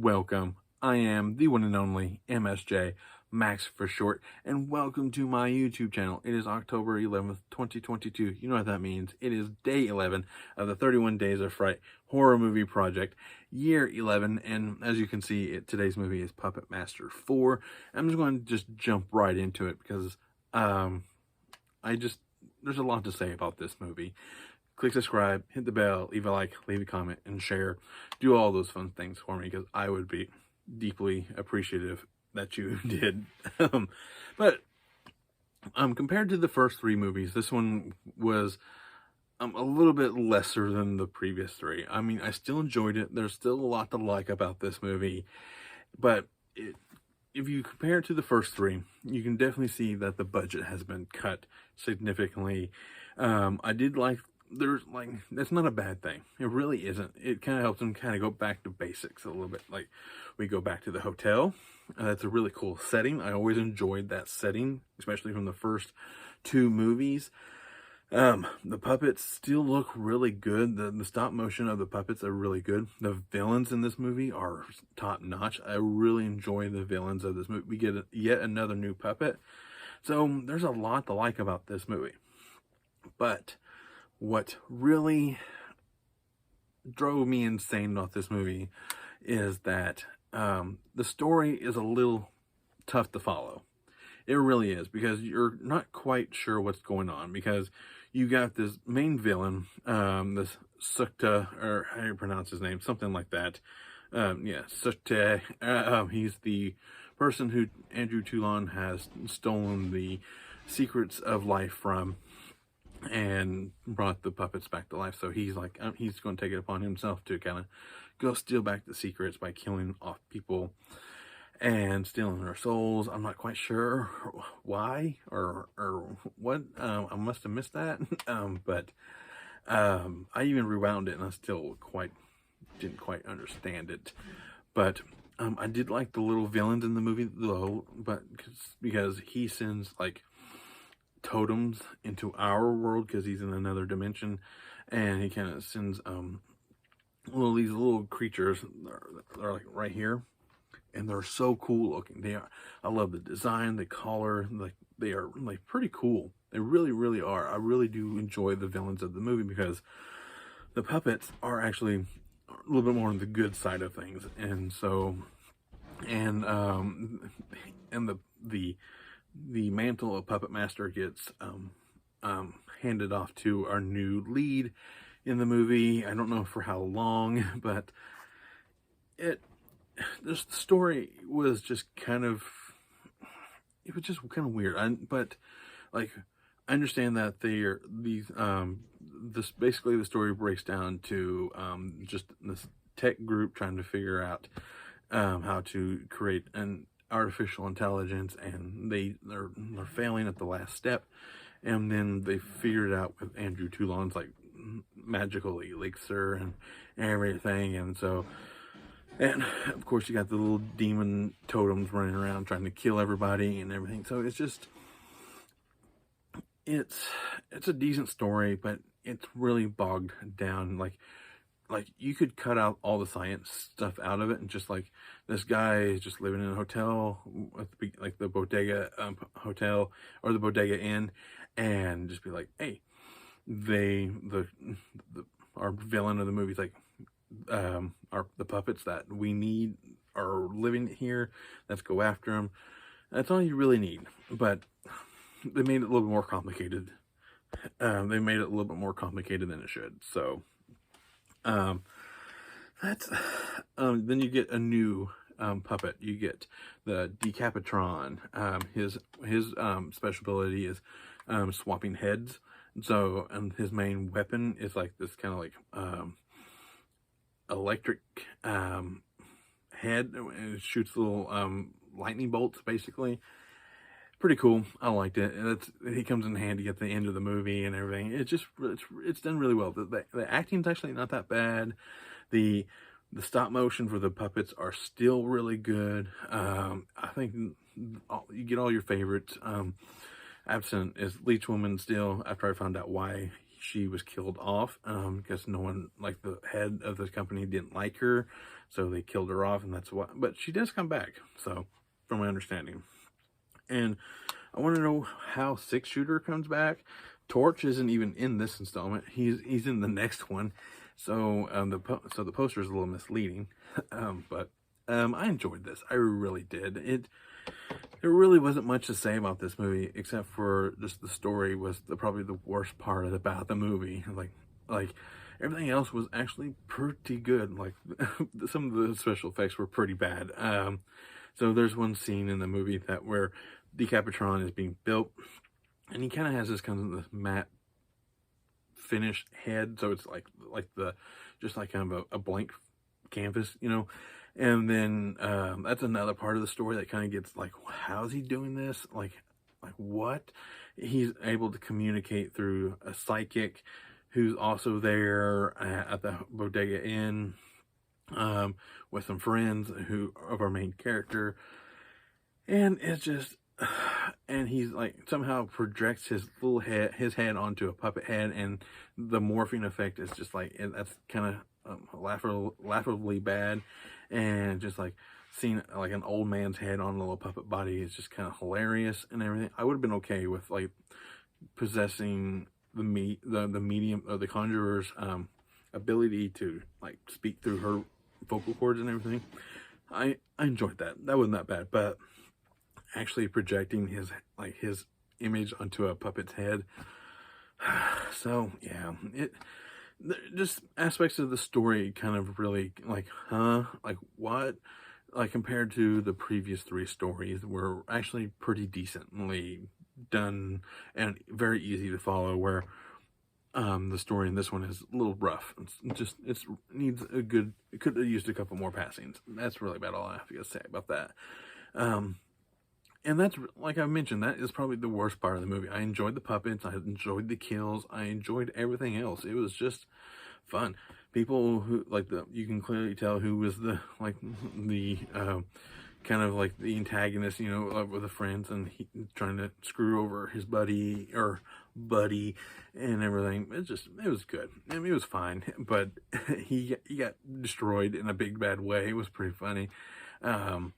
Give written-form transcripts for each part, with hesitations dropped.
welcome. I am the one and only MSJ, Max for short, and welcome to my YouTube channel. It is October 11th, 2022. You know what that means. It is day 11 of the 31 Days of Fright horror movie project, year 11, and as you can see, today's movie is Puppet Master 4. I'm just going to jump right into it because there's a lot to say about this movie. Click subscribe, hit the bell, leave a like, leave a comment, and share. Do all those fun things for me because I would be deeply appreciative that you did. But compared to the first three movies, this one was a little bit lesser than the previous three. I mean, I still enjoyed it. There's still a lot to like about this movie, but if you compare it to the first three, you can definitely see that the budget has been cut significantly. I did like, that's not a bad thing. It really isn't. It kind of helps them kind of go back to basics a little bit. Like, we go back to the hotel. It's a really cool setting. I always enjoyed that setting, especially from the first two movies. The puppets still look really good. The stop motion of the puppets are really good. The villains in this movie are top notch. I really enjoy the villains of this movie. We get yet another new puppet. So there's a lot to like about this movie. But what really drove me insane about this movie is that the story is a little tough to follow. It really is, because you're not quite sure what's going on, because you got this main villain, this Sukta, or how do you pronounce his name? Something like that. Yeah, Sukta. He's the person who Andrew Toulon has stolen the secrets of life from and brought the puppets back to life. So he's like, he's going to take it upon himself to kind of go steal back the secrets by killing off people and stealing their souls. I'm not quite sure why or what. I must have missed that. But I even rewound it and I still didn't quite understand it. But I did like the little villains in the movie though, but because he sends like totems into our world because he's in another dimension, and he kind of sends these little creatures. They're like right here, and they're so cool looking. I love the design, the color. Like, they are like pretty cool. They really are. I really do enjoy the villains of the movie because the puppets are actually a little bit more on the good side of things. And so, and the mantle of Puppet Master gets handed off to our new lead in the movie. I don't know for how long, but this story was just kind of, it was just kind of weird. But like, I understand that this basically the story breaks down to just this tech group trying to figure out how to create an artificial intelligence, and they're failing at the last step, and then they figured it out with Andrew Toulon's like magical elixir and everything. And so, and of course you got the little demon totems running around trying to kill everybody and everything. So it's just, it's a decent story, but it's really bogged down. Like you could cut out all the science stuff out of it, and just like, this guy is just living in a hotel with like the bodega hotel or the bodega inn, and just be like, hey, our villain of the movie is like, the puppets that we need are living here. Let's go after them. That's all you really need. But they made it a little bit more complicated. They made it a little bit more complicated than it should. So that's then you get a new puppet. You get the Decapitron. His special ability is swapping heads. So, and his main weapon is like this kind of like electric head, and it shoots little lightning bolts, basically. Pretty cool. I liked it. He comes in handy at the end of the movie and everything. It's done really well. The acting's actually not that bad. The stop motion for the puppets are still really good. I think you get all your favorites. Absent is Leech Woman still, after I found out why she was killed off because no one, like the head of the company, didn't like her, so they killed her off, and that's why. But she does come back, so from my understanding. And I want to know how Six Shooter comes back. Torch isn't even in this installment. He's in the next one. So the poster is a little misleading. But I enjoyed this. I really did. There really wasn't much to say about this movie except for just the story was probably the worst part about the movie. Like everything else was actually pretty good. Like some of the special effects were pretty bad. So there's one scene in the movie where Decapitron is being built, and he kind of has this kind of matte finished head, so it's like kind of a blank canvas, you know. And then that's another part of the story that kind of gets like, how's he doing this? Like what? He's able to communicate through a psychic who's also there at the Bodega Inn with some friends of our main character, and it's just, and he's like somehow projects his head onto a puppet head, and the morphing effect is just like, that's kind of laughably bad, and just like seeing like an old man's head on a little puppet body is just kind of hilarious and everything. I would have been okay with like possessing the medium or the conjurer's ability to like speak through her vocal cords and everything. I enjoyed that. That wasn't that bad, but actually projecting his image onto a puppet's head. So yeah, just aspects of the story kind of really like, like what? Like compared to the previous 3 stories were actually pretty decently done and very easy to follow, where the story in this one is a little rough. It needs it could have used a couple more passings. That's really about all I have to say about that. And that's, like I mentioned, that is probably the worst part of the movie. I enjoyed the puppets, I enjoyed the kills, I enjoyed everything else. It was just fun. People who you can clearly tell who was the kind of like the antagonist, you know, with the friends, and he trying to screw over his buddy and everything. It was good. I mean, it was fine, but he got destroyed in a big bad way. It was pretty funny, but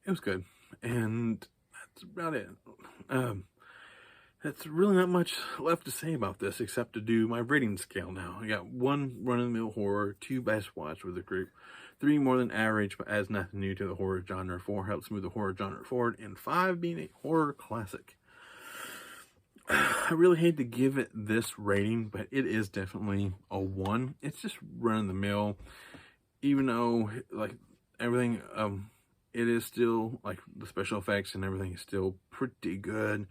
it was good, and that's about it. That's really not much left to say about this except to do my rating scale now. I got 1 run-of-the-mill horror, 2 best watch with the group, 3 more than average but adds nothing new to the horror genre, 4 helps move the horror genre forward, and 5 being a horror classic. I really hate to give it this rating, but it is definitely a 1. It's just run-of-the-mill, even though like everything, it is still like the special effects and everything is still pretty good.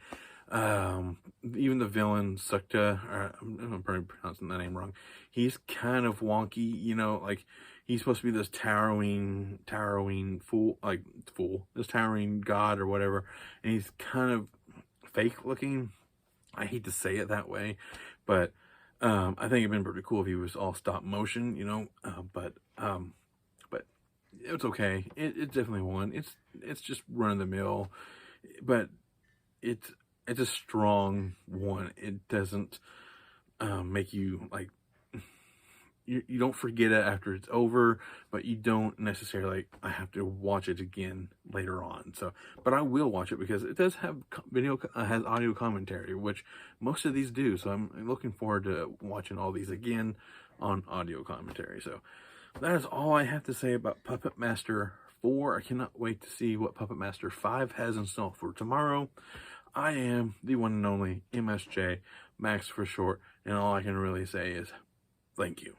Even the villain Sukta, I'm probably pronouncing that name wrong. He's kind of wonky, you know, like he's supposed to be this towering this towering god or whatever, and he's kind of fake looking. I hate to say it that way, but I think it'd been pretty cool if he was all stop motion, you know. But it's okay. It's definitely 1. It's just run of the mill, but it's a strong 1. It doesn't make you like, you don't forget it after it's over, but you don't necessarily like, I have to watch it again later on. So, but I will watch it because it does have has audio commentary, which most of these do. So I'm looking forward to watching all these again on audio commentary. So that is all I have to say about Puppet Master 4. I cannot wait to see what Puppet Master 5 has in store for tomorrow. I am the one and only MSJ, Max for short, and all I can really say is thank you.